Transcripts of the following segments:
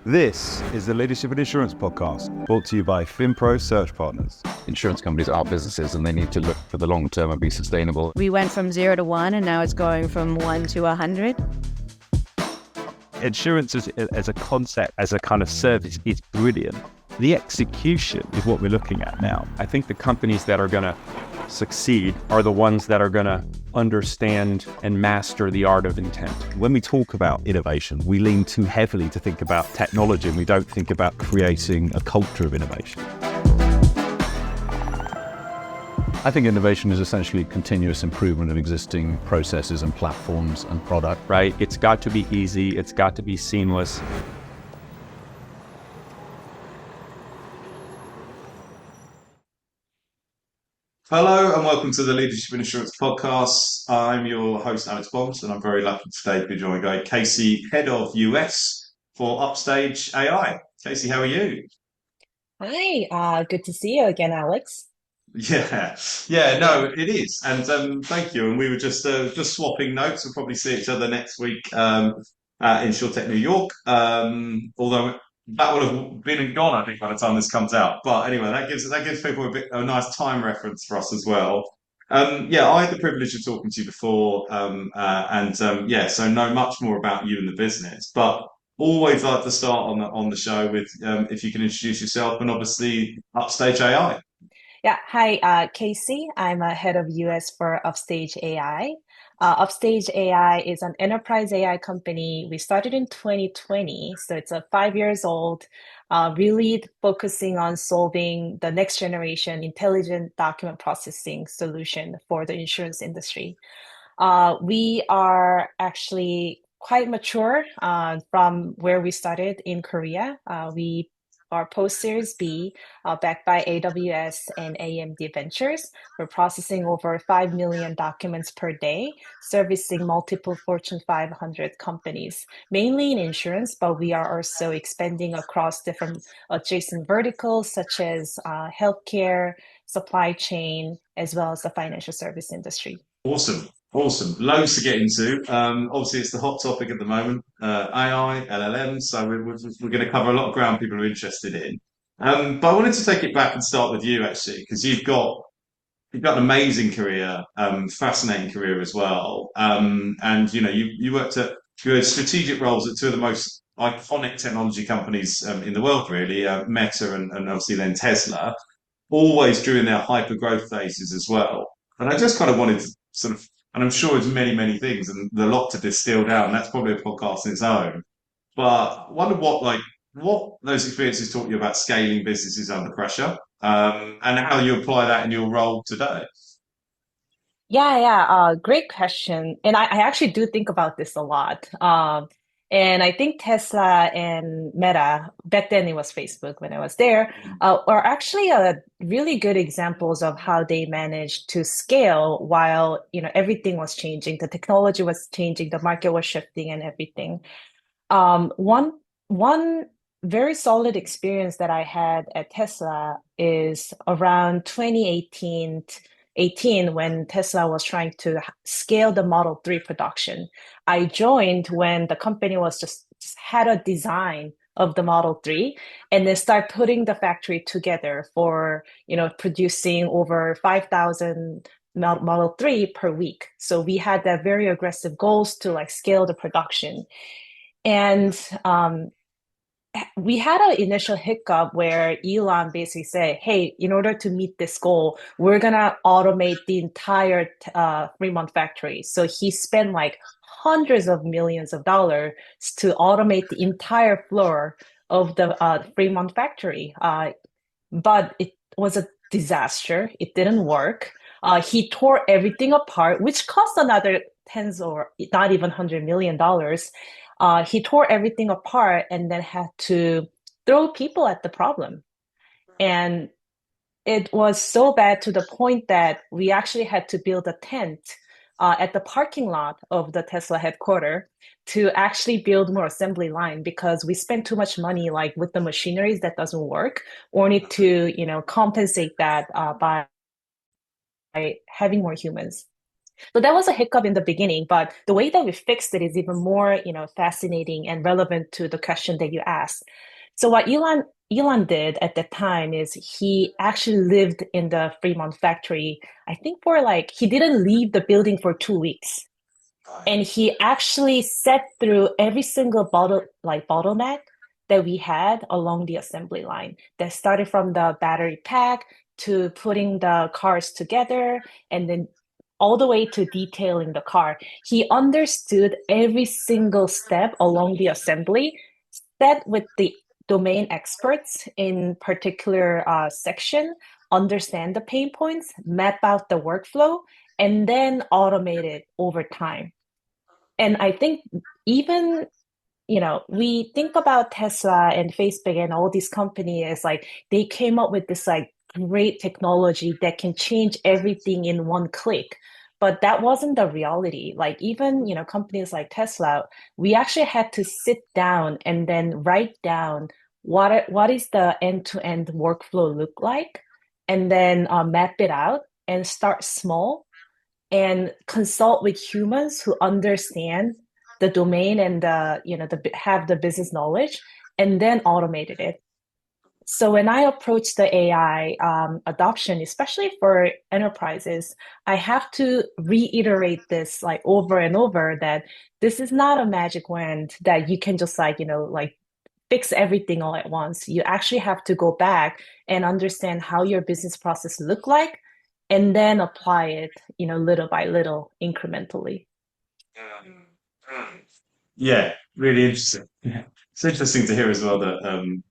This is the Leadership in Insurance podcast, brought to you by FinPro Search Partners. Insurance companies are businesses and they need to look for the long term and be sustainable. We went from 0 to 1 and now it's going from 1 to 100. Insurance as a concept, as a kind of service, is brilliant. The execution is what we're looking at now. I think the companies that are going to succeed are the ones that are going to understand and master the art of intent. When we talk about innovation, we lean too heavily to think about technology and we don't think about creating a culture of innovation. I think innovation is essentially continuous improvement of existing processes and platforms and product. Right? It's got to be easy. It's got to be seamless. Hello and welcome to the Leadership in Insurance podcast. I'm your host, Alex Bonds, and I'm very lucky today to be joined by Kasey, Head of US for Upstage AI. Kasey, how are you? Hi, good to see you again, Alex. No, it is, and thank you. And we were just swapping notes. We'll probably see each other next week at InsurTech New York. Although that will have been and gone, I think, by the time this comes out. But anyway, that gives people a nice time reference for us as well. I had the privilege of talking to you before, so know much more about you and the business. But always like to start on the show with if you can introduce yourself and obviously Upstage AI. Yeah, hi, Kasey. I'm a head of US for Upstage AI. Upstage AI is an enterprise AI company. We started in 2020, so it's 5 years old, really focusing on solving the next generation intelligent document processing solution for the insurance industry. We are actually quite mature from where we started in Korea. We are post-Series B, backed by AWS and AMD Ventures. We're processing over 5 million documents per day, servicing multiple Fortune 500 companies, mainly in insurance, but we are also expanding across different adjacent verticals such as healthcare, supply chain, as well as the financial service industry. Awesome. Loads to get into. Obviously, it's the hot topic at the moment, AI, LLMs. So we're going to cover a lot of ground people are interested in. But I wanted to take it back and start with you, actually, because you've got an amazing career, fascinating career as well. And you had strategic roles at two of the most iconic technology companies in the world, really, Meta and obviously then Tesla, always during their hyper growth phases as well. And I just kind of wanted to sort of, and I'm sure it's many, many things and a lot to distill down. That's probably a podcast in its own. But I wonder what those experiences taught you about scaling businesses under pressure, and how you apply that in your role today. Great question. And I actually do think about this a lot. And I think Tesla and Meta, back then it was Facebook when I was there, are actually really good examples of how they managed to scale while everything was changing, the technology was changing, the market was shifting, and everything. One very solid experience that I had at Tesla is around 2018 when Tesla was trying to scale the Model 3 production. I joined when the company was just had a design of the Model 3 and then start putting the factory together for, producing over 5,000 Model 3 per week. So we had that very aggressive goals to scale the production. And we had an initial hiccup where Elon basically said, hey, in order to meet this goal, we're going to automate the entire Fremont factory. So he spent hundreds of millions of dollars to automate the entire floor of the Fremont factory. But it was a disaster. It didn't work. He tore everything apart, which cost another tens or not even $100 million. He tore everything apart and then had to throw people at the problem. And it was so bad to the point that we actually had to build a tent at the parking lot of the Tesla headquarters to actually build more assembly line because we spent too much money with the machineries that doesn't work, or need to compensate that by having more humans. So that was a hiccup in the beginning, but the way that we fixed it is even more, fascinating and relevant to the question that you asked. So what Elon did at the time is he actually lived in the Fremont factory, I think for like he didn't leave the building for 2 weeks. And he actually set through every single bottleneck that we had along the assembly line. That started from the battery pack to putting the cars together and then all the way to detailing the car. He understood every single step along the assembly, sat with the domain experts in particular section, understand the pain points, map out the workflow, and then automate it over time. And I think even, we think about Tesla and Facebook and all these companies as like they came up with this like great technology that can change everything in one click. But that wasn't the reality. Like even, companies like Tesla, we actually had to sit down and then write down what is the end-to-end workflow look like, and then map it out and start small and consult with humans who understand the domain and have the business knowledge, and then automated it. So when I approach the AI adoption, especially for enterprises, I have to reiterate this like over and over that this is not a magic wand that you can just like fix everything all at once. You actually have to go back and understand how your business process look like and then apply it, little by little, incrementally. Yeah, really interesting. Yeah. It's interesting to hear as well that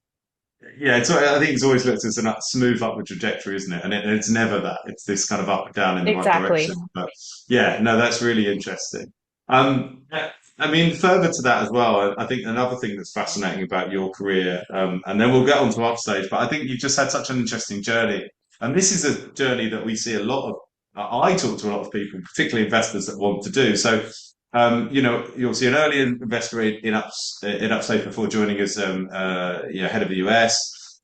yeah, I think it's always looked as a smooth upward trajectory, isn't it? And it's never that. It's this kind of up and down in the right direction. Exactly. But yeah, no, that's really interesting. Yeah, I mean, further to that as well, I think another thing that's fascinating about your career, and then we'll get on to Upstage, but I think you've just had such an interesting journey. And this is a journey that we see a lot of, I talk to a lot of people, particularly investors that want to do. So you're obviously an early investor in Upstate before joining as head of the US.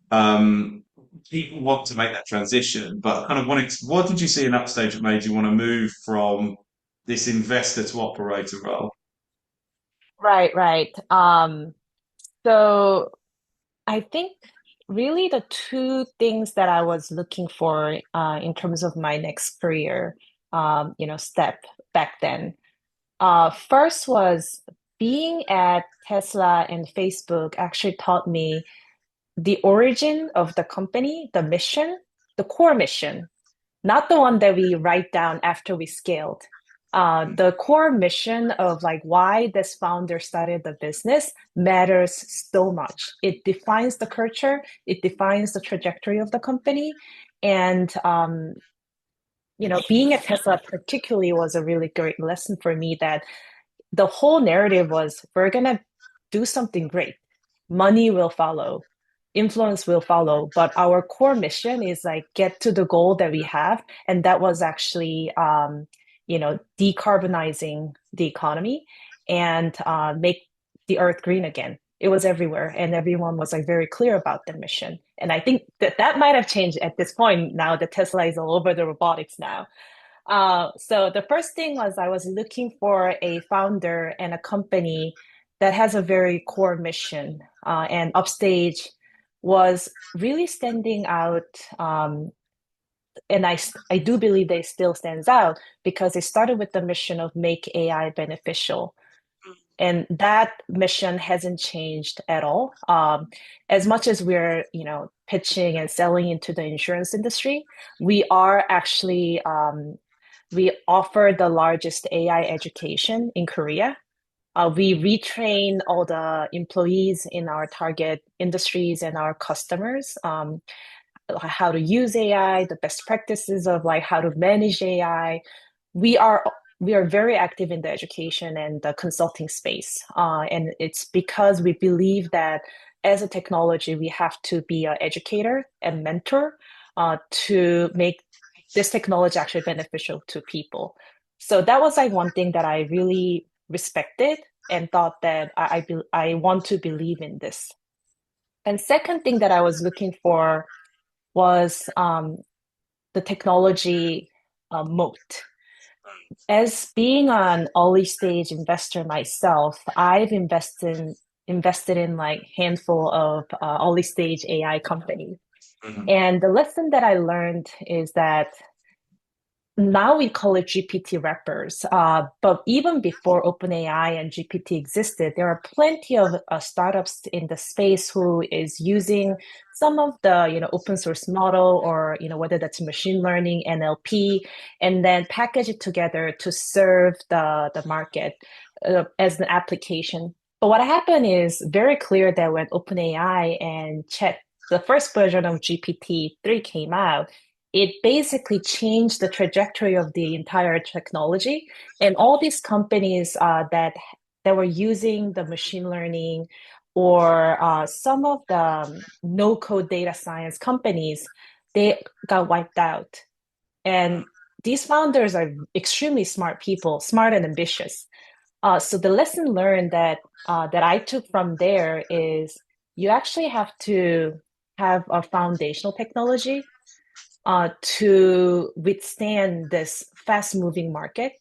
People want to make that transition, but kind of what did you see in Upstage that made you want to move from this investor to operator role? Right, right. So I think really the two things that I was looking for in terms of my next career, step back then. First was being at Tesla and Facebook actually taught me the origin of the company, the mission, the core mission, not the one that we write down after we scaled. The core mission of like why this founder started the business matters so much. It defines the culture, it defines the trajectory of the company. And being at Tesla particularly was a really great lesson for me that the whole narrative was we're gonna do something great. Money will follow, influence will follow, but our core mission is like get to the goal that we have, and that was actually decarbonizing the economy and make the earth green again. It was everywhere, and everyone was like very clear about their mission. And I think that might have changed at this point now that Tesla is all over the robotics now. So the first thing was I was looking for a founder and a company that has a very core mission. And Upstage was really standing out. And I do believe they still stands out because they started with the mission of make AI beneficial. And that mission hasn't changed at all. As much as we're, pitching and selling into the insurance industry, we are actually we offer the largest AI education in Korea. We retrain all the employees in our target industries and our customers, how to use AI, the best practices of like how to manage AI. We are we are very active in the education and the consulting space, and it's because we believe that as a technology, we have to be an educator and mentor to make this technology actually beneficial to people. So that was like one thing that I really respected and thought that I want to believe in this. And second thing that I was looking for was the technology moat. as being an early stage investor myself, I've invested in like handful of early stage AI companies. Mhm. And the lesson that I learned is that now we call it GPT wrappers. But even before OpenAI and GPT existed, there are plenty of startups in the space who is using some of the open source model, or whether that's machine learning, NLP, and then package it together to serve the market as an application. But what happened is very clear that when OpenAI and Chat, the first version of GPT-3 came out, it basically changed the trajectory of the entire technology. And all these companies that were using the machine learning, or some of the no-code data science companies, they got wiped out. And these founders are extremely smart people, smart and ambitious. So the lesson learned that I took from there is you actually have to have a foundational technology to withstand this fast moving market.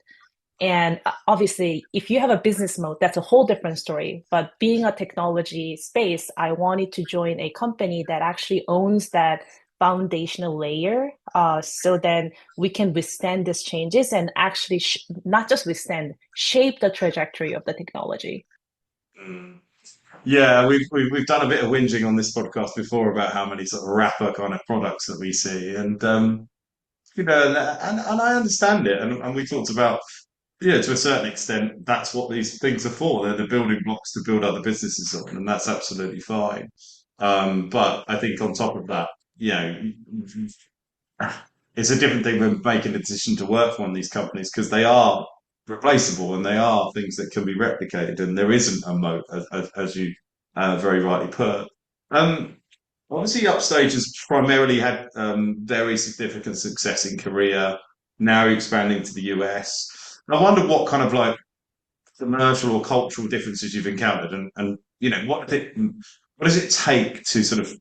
And obviously, if you have a business mode, that's a whole different story. But being a technology space, I wanted to join a company that actually owns that foundational layer, so then we can withstand these changes and actually not just withstand, shape the trajectory of the technology. Mm. Yeah, we've done a bit of whinging on this podcast before about how many sort of wrapper kind of products that we see, and and I understand it, and we talked about, yeah, to a certain extent, that's what these things are for. They're the building blocks to build other businesses on, and that's absolutely fine. But I think on top of that, you know, it's a different thing than making a decision to work for one of these companies, because they are replaceable and they are things that can be replicated, and there isn't a moat, as you very rightly put. Um, Obviously, Upstage has primarily had very significant success in Korea. Now you're expanding to the US. I wonder what kind of like commercial or cultural differences you've encountered, and what does it take to sort of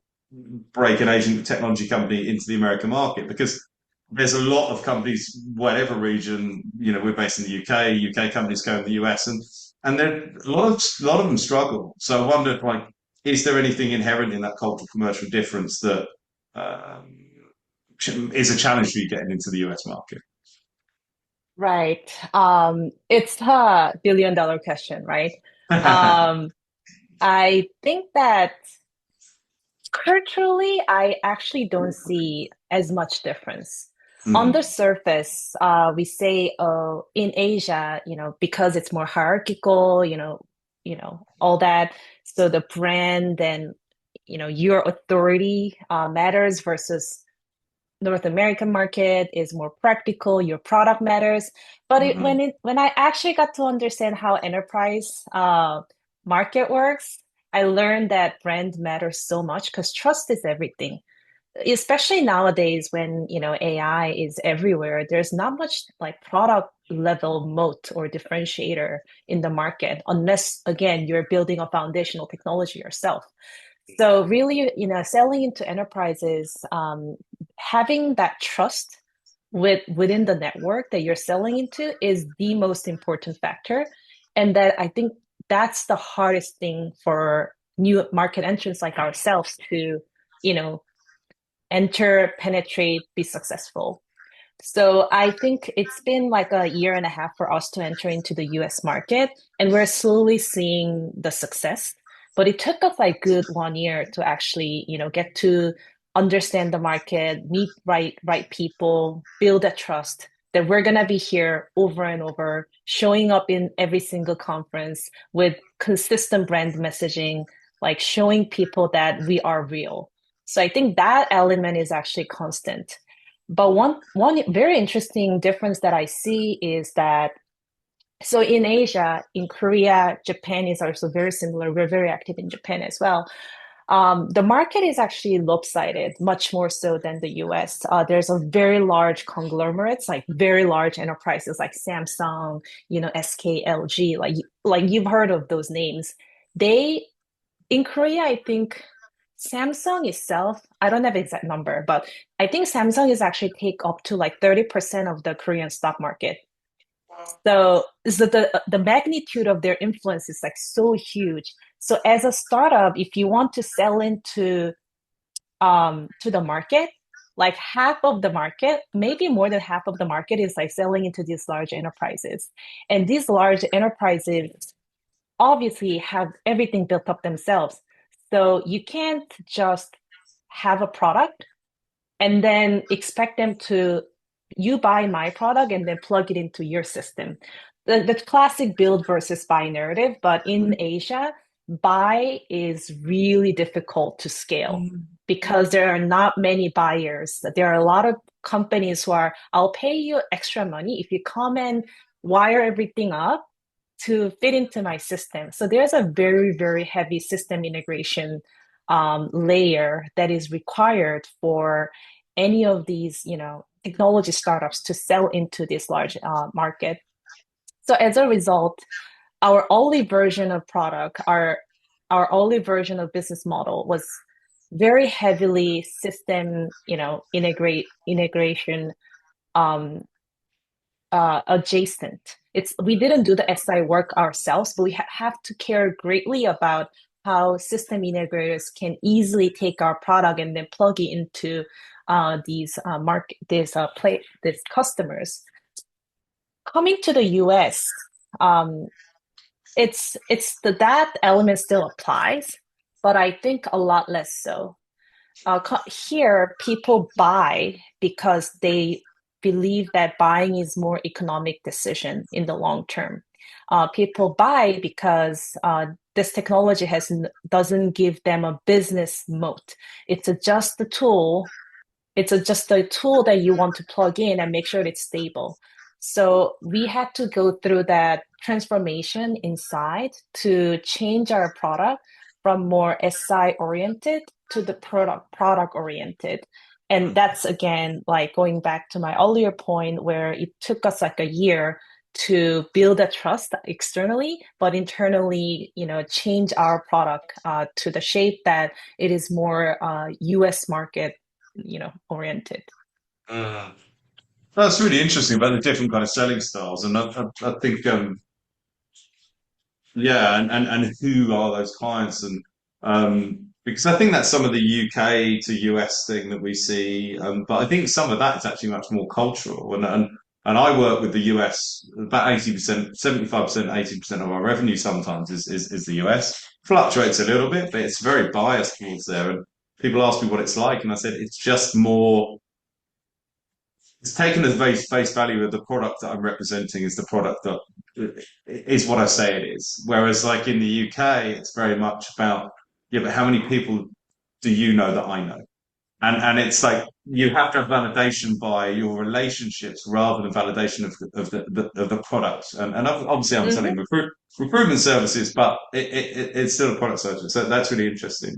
break an Asian technology company into the American market? Because there's a lot of companies, whatever region, we're based in the UK, UK companies go in the US, and there a lot of them struggle. So I wonder, like, is there anything inherent in that cultural commercial difference that um, is a challenge for you getting into the US market? Right. It's a billion dollar question, right? Um, I think that culturally, I actually don't see as much difference. On the Mhm. surface, we say, oh, in Asia, because it's more hierarchical, all that. So the brand and, your authority matters, versus North American market is more practical, your product matters. But Mhm. when I actually got to understand how enterprise market works, I learned that brand matters so much, because trust is everything. Especially nowadays when, AI is everywhere, there's not much like product level moat or differentiator in the market, unless again you're building a foundational technology yourself. So really, selling into enterprises, having that trust within the network that you're selling into is the most important factor. And that I think that's the hardest thing for new market entrants like ourselves to, you know, enter, penetrate, be successful. So I think it's been like a year and a half for us to enter into the US market, and we're slowly seeing the success. But it took us like good 1 year to actually, get to understand the market, meet right people, build that trust that we're gonna be here over and over, showing up in every single conference with consistent brand messaging, like showing people that we are real. So I think that element is actually constant. But one very interesting difference that I see is that, so in Asia, in Korea, Japan is also very similar. We're very active in Japan as well. The market is actually lopsided, much more so than the US. There's a very large conglomerates, like very large enterprises like Samsung, SK, LG, like you've heard of those names. They in Korea, I think Samsung itself, I don't have exact number, but I think Samsung is actually take up to like 30% of the Korean stock market. So the magnitude of their influence is like so huge. So as a startup, if you want to sell into to the market, like half of the market, maybe more than half of the market is like selling into these large enterprises. And these large enterprises obviously have everything built up themselves. So you can't just have a product and then expect them to you buy my product and then plug it into your system. The classic build versus buy narrative, but in Asia, buy is really difficult to scale because there are not many buyers. There are a lot of companies who are, I'll pay you extra money if you come and wire everything up to fit into my system. So there's a very, very heavy system integration layer that is required for any of these, technology startups to sell into this large market. So as a result, our early version of product, our early version of business model was very heavily system, integration um, adjacent. We didn't do the SI work ourselves, but we have to care greatly about how system integrators can easily take our product and then plug it into these customers. Coming to the US, um, that element still applies, but I think a lot less so. Here, people buy because they believe that buying is more economic decision in the long term. People buy because this technology doesn't give them a business moat. It's just the tool. Just a tool that you want to plug in and make sure it's stable. So we had to go through that transformation inside to change our product from more SI oriented to the product oriented. And that's again, like going back to my earlier point where it took us like a year to build that trust externally, but internally, change our product to the shape that it is more US market, oriented. Mm. That's really interesting about the different kind of selling styles, and I think yeah, and who are those clients, and because I think that's some of the UK to US thing that we see, but I think some of that is actually much more cultural, and I work with the US about 80%, 75%, 80% of our revenue sometimes is the US. Fluctuates a little bit, but it's very biased towards there, and people ask me what it's like, and I said it's just more. It's taken as face value of the product that I'm representing is the product that is what I say it is. Whereas, like in the UK, it's very much about, yeah, but how many people do you know that I know? And it's like you have to have validation by your relationships rather than validation of the product. And obviously, I'm selling Hmm. recruitment services, but it's still a product service. So that's really interesting.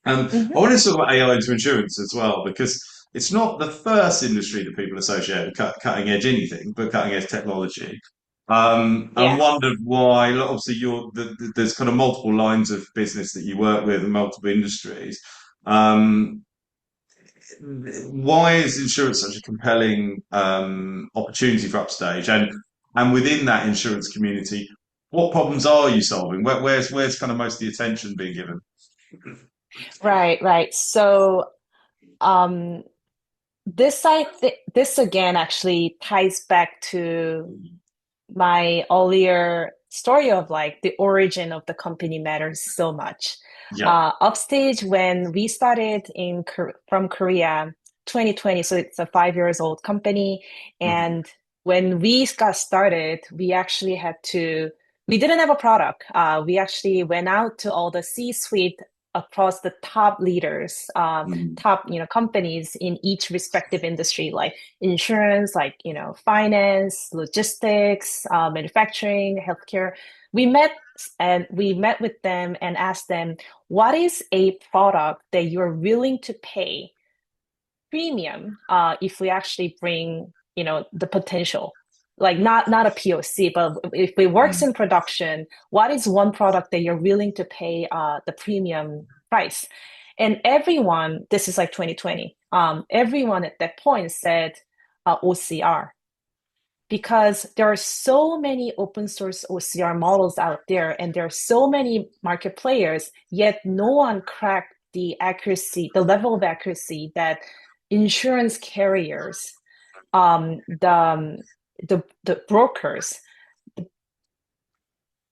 I Hmm. want to talk about AI into insurance as well, because it's not the first industry that people associate with cutting edge anything, but cutting edge technology. And Yeah. wondered why, obviously, there's kind of multiple lines of business that you work with and multiple industries. Um, why is insurance such a compelling opportunity for Upstage? And within that insurance community, what problems are you solving? Where's kind of most of the attention being given? Right, right. So um this again actually ties back to my earlier story of like the origin of the company matters so much. Yeah. Upstage, when we started from Korea, 2020, so it's a 5 years old company. Mhm. And when we got started, we didn't have a product. We actually went out to all the C-suite across the top leaders, Mhm. top, companies in each respective industry, like insurance, like, finance, logistics, manufacturing, healthcare. We met with them and asked them, what is a product that you're willing to pay premium if we actually bring, the potential? Like not a POC, but if it works Mhm. in production, what is one product that you're willing to pay the premium price? And everyone, this is like 2020, everyone at that point said OCR. because there are so many open source OCR models out there, and there are so many market players, yet no one cracked the accuracy, the level of accuracy that insurance carriers, the brokers,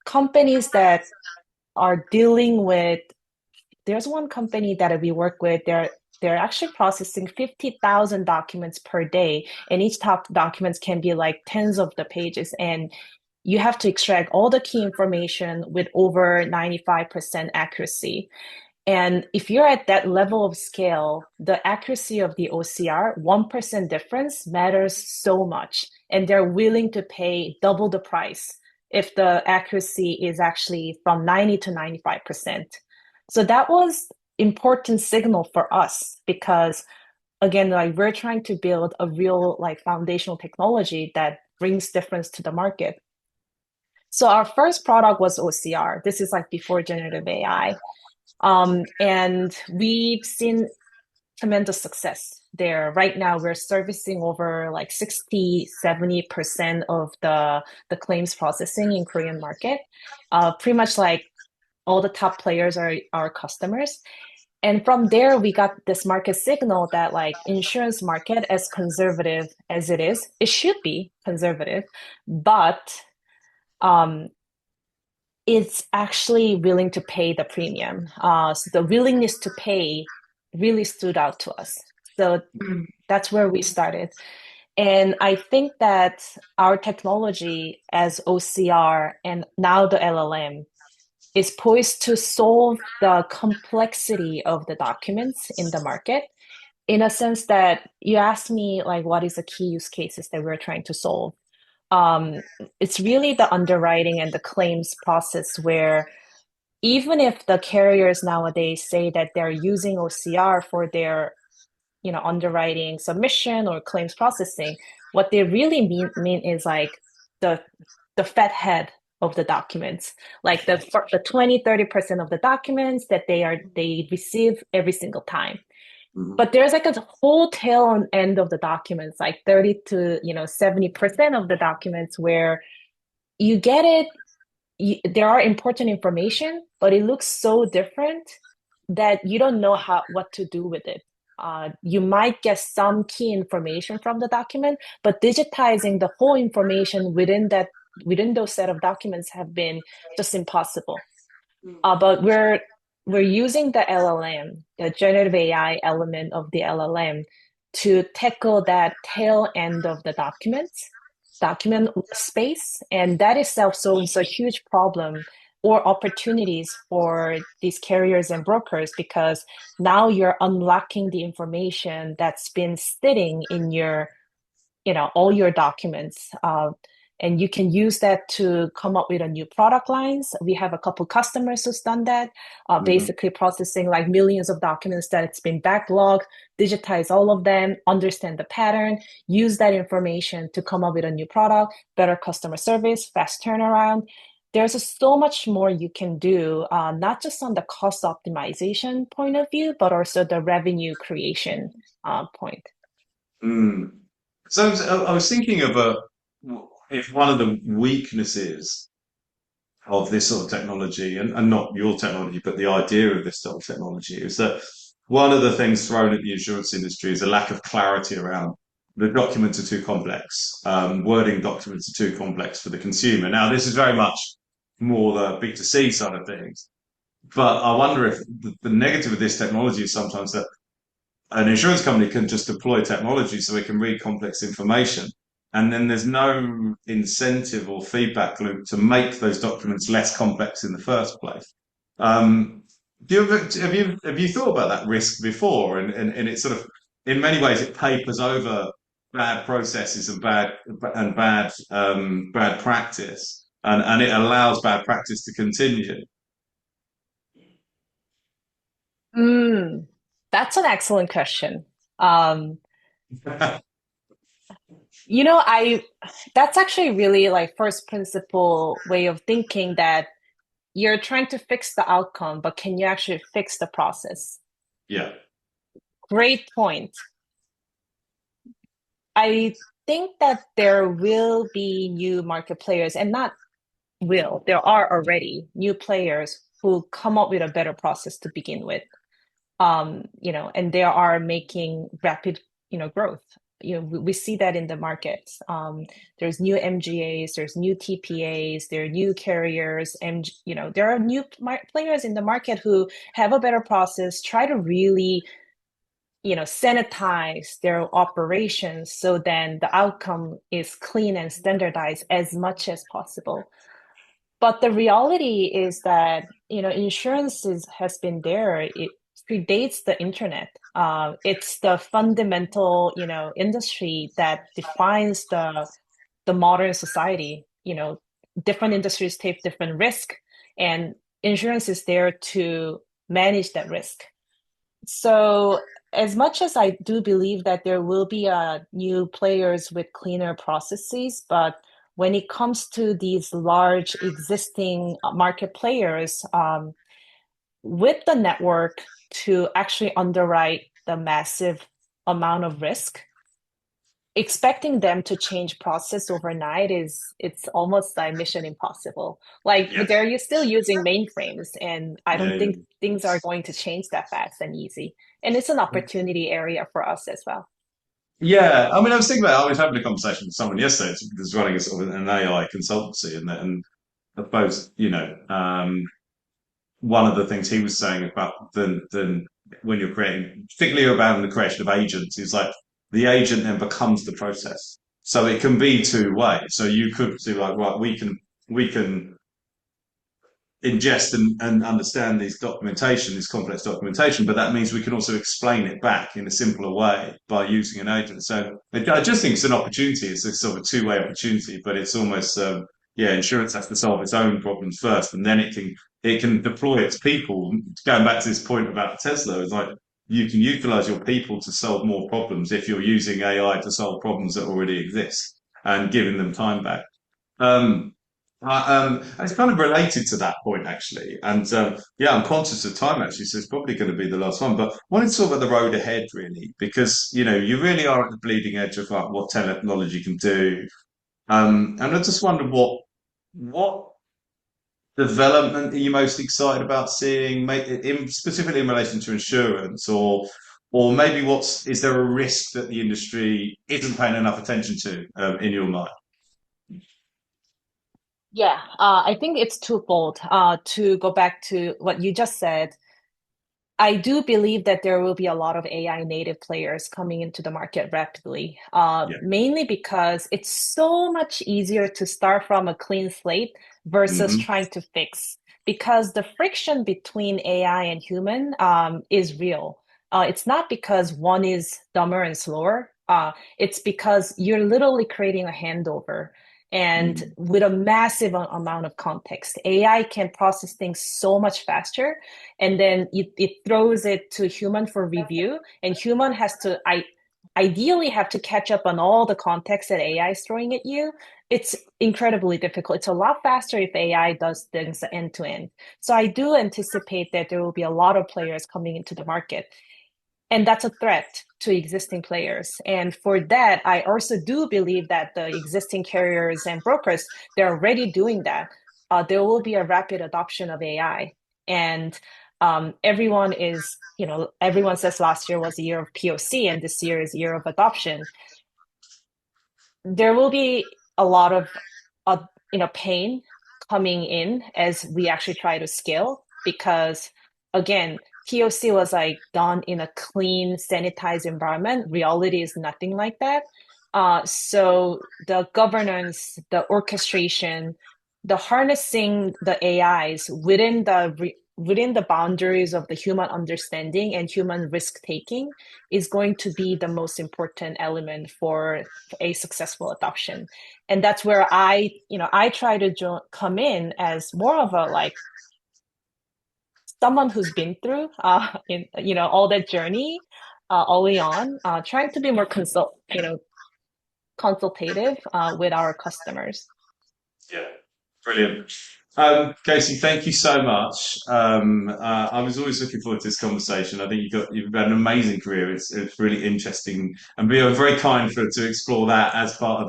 companies that are dealing with. There's one company that we work with. They're actually processing 50,000 documents per day, and each top documents can be like tens of the pages, and you have to extract all the key information with over 95% accuracy. And if you're at that level of scale, the accuracy of the OCR, 1% difference matters so much. And they're willing to pay double the price if the accuracy is actually from 90 to 95%. So that was important signal for us because again, like we're trying to build a real like foundational technology that brings difference to the market. So our first product was OCR. This is like before generative AI. And we've seen tremendous success there. Right now, we're servicing over like 60-70% of the claims processing in Korean market. Pretty much like all the top players are our customers. And from there, we got this market signal that like insurance market, as conservative as it is, it should be conservative, but um, it's actually willing to pay the premium. So the willingness to pay really stood out to us. So that's where we started. And I think that our technology as OCR and now the LLM is poised to solve the complexity of the documents in the market in a sense that you asked me like what is the key use cases that we're trying to solve. Um, it's really the underwriting and the claims process where even if the carriers nowadays say that they're using OCR for their, underwriting submission or claims processing, what they really mean is like the the fat head of the documents, like the 20-30% of the documents that they receive every single time. But there's like a whole tail end of the documents, like 30 to 70% of the documents where you get it, there are important information, but it looks so different that you don't know what to do with it. You might get some key information from the document, but digitizing the whole information within those set of documents have been just impossible. But we're using the LLM, the generative AI element of the LLM, to tackle that tail end of the document space, and that itself solves a huge problem or opportunities for these carriers and brokers because now you're unlocking the information that's been sitting in your all your documents, and you can use that to come up with a new product lines. We have a couple customers who's done that, basically processing like millions of documents that it's been backlogged, digitize all of them, understand the pattern, use that information to come up with a new product, better customer service, fast turnaround. There's so much more you can do, not just on the cost optimization point of view, but also the revenue creation point. Mm. So I was thinking of if one of the weaknesses of this sort of technology, and not your technology, but the idea of this sort of technology, is that one of the things thrown at the insurance industry is a lack of clarity around the documents are too complex. Wording documents are too complex for the consumer. Now, this is very much more the B2C side of things. But I wonder if the negative of this technology is sometimes that an insurance company can just deploy technology so it can read complex information. And then there's no incentive or feedback loop to make those documents less complex in the first place. Have you thought about that risk before? And it's sort of, in many ways, it papers over bad processes and bad practice, and it allows bad practice to continue. That's an excellent question. That's actually really like first principle way of thinking that you're trying to fix the outcome, but can you actually fix the process? Yeah. Great point. I think that there will be new market players, and not will, there are already new players who come up with a better process to begin with. And they are making rapid, growth. We see that in the markets. There's new MGAs, there's new TPAs, there are new carriers, and there are new players in the market who have a better process, try to really, sanitize their operations so then the outcome is clean and standardized as much as possible. But the reality is that, has been there. It predates the internet. It's the fundamental, industry that defines the modern society. Different industries take different risk, and insurance is there to manage that risk. So as much as I do believe that there will be new players with cleaner processes, but when it comes to these large existing market players, with the network to actually underwrite the massive amount of risk, expecting them to change process overnight it's almost like mission impossible. Like Yes. they're still using mainframes, and I don't Yeah, think things are going to change that fast and easy. And it's an opportunity area for us as well. yeah. I mean, I was thinking about. I was having a conversation with someone yesterday who's running a sort of an AI consultancy, and I suppose one of the things he was saying about the when you're creating, particularly around the creation of agents, is like the agent then becomes the process. So it can be two ways. So you could do like, right, we can ingest and understand this complex documentation, but that means we can also explain it back in a simpler way by using an agent. So I just think it's an opportunity. It's a sort of a two-way opportunity, but it's almost yeah, insurance has to solve its own problems first, and then it can deploy its people. Going back to this point about Tesla, it's like you can utilize your people to solve more problems if you're using AI to solve problems that already exist and giving them time back. Um, it's kind of related to that point actually, and yeah, I'm conscious of time actually, so it's probably going to be the last one. But I wanted to talk about the road ahead really, because you really are at the bleeding edge of like what technology can do, and I just wonder what development are you most excited about seeing, specifically in relation to insurance, or maybe is there a risk that the industry isn't paying enough attention to in your mind? Yeah, I think it's twofold. To go back to what you just said, I do believe that there will be a lot of AI native players coming into the market rapidly, Yeah. mainly because it's so much easier to start from a clean slate versus Hmm. trying to fix. Because the friction between AI and human is real. It's not because one is dumber and slower. It's because you're literally creating a handover. And with a massive amount of context, AI can process things so much faster, and then it throws it to human for review, and human has to ideally have to catch up on all the context that AI is throwing at you. It's incredibly difficult. It's a lot faster if AI does things end to end. So I do anticipate that there will be a lot of players coming into the market, and that's a threat to existing players. And for that, I also do believe that the existing carriers and brokers, they're already doing that. There will be a rapid adoption of AI. And everyone says last year was a year of POC and this year is a year of adoption. There will be a lot of pain coming in as we actually try to scale, because again, POC was like done in a clean, sanitized environment. Reality is nothing like that. So the governance, the orchestration, the harnessing the AIs within the boundaries of the human understanding and human risk taking is going to be the most important element for a successful adoption. And that's where I try to come in as more of a like someone who's been through all that journey early on, trying to be more consultative with our customers. Yeah, brilliant. Kasey, thank you so much. I was always looking forward to this conversation. I think you've had an amazing career. It's really interesting, and we are very kind to explore that as part of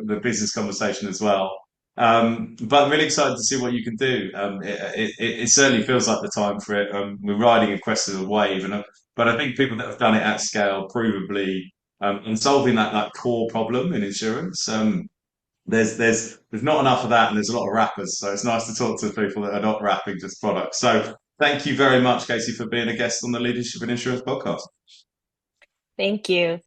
the business conversation as well. But I'm really excited to see what you can do. It certainly feels like the time for it. We're riding a crest of a wave, but I think people that have done it at scale, provably, and solving that core problem in insurance. There's not enough of that, and there's a lot of rappers. So it's nice to talk to people that are not rapping just products. So thank you very much, Kasey, for being a guest on the Leadership in Insurance podcast. Thank you.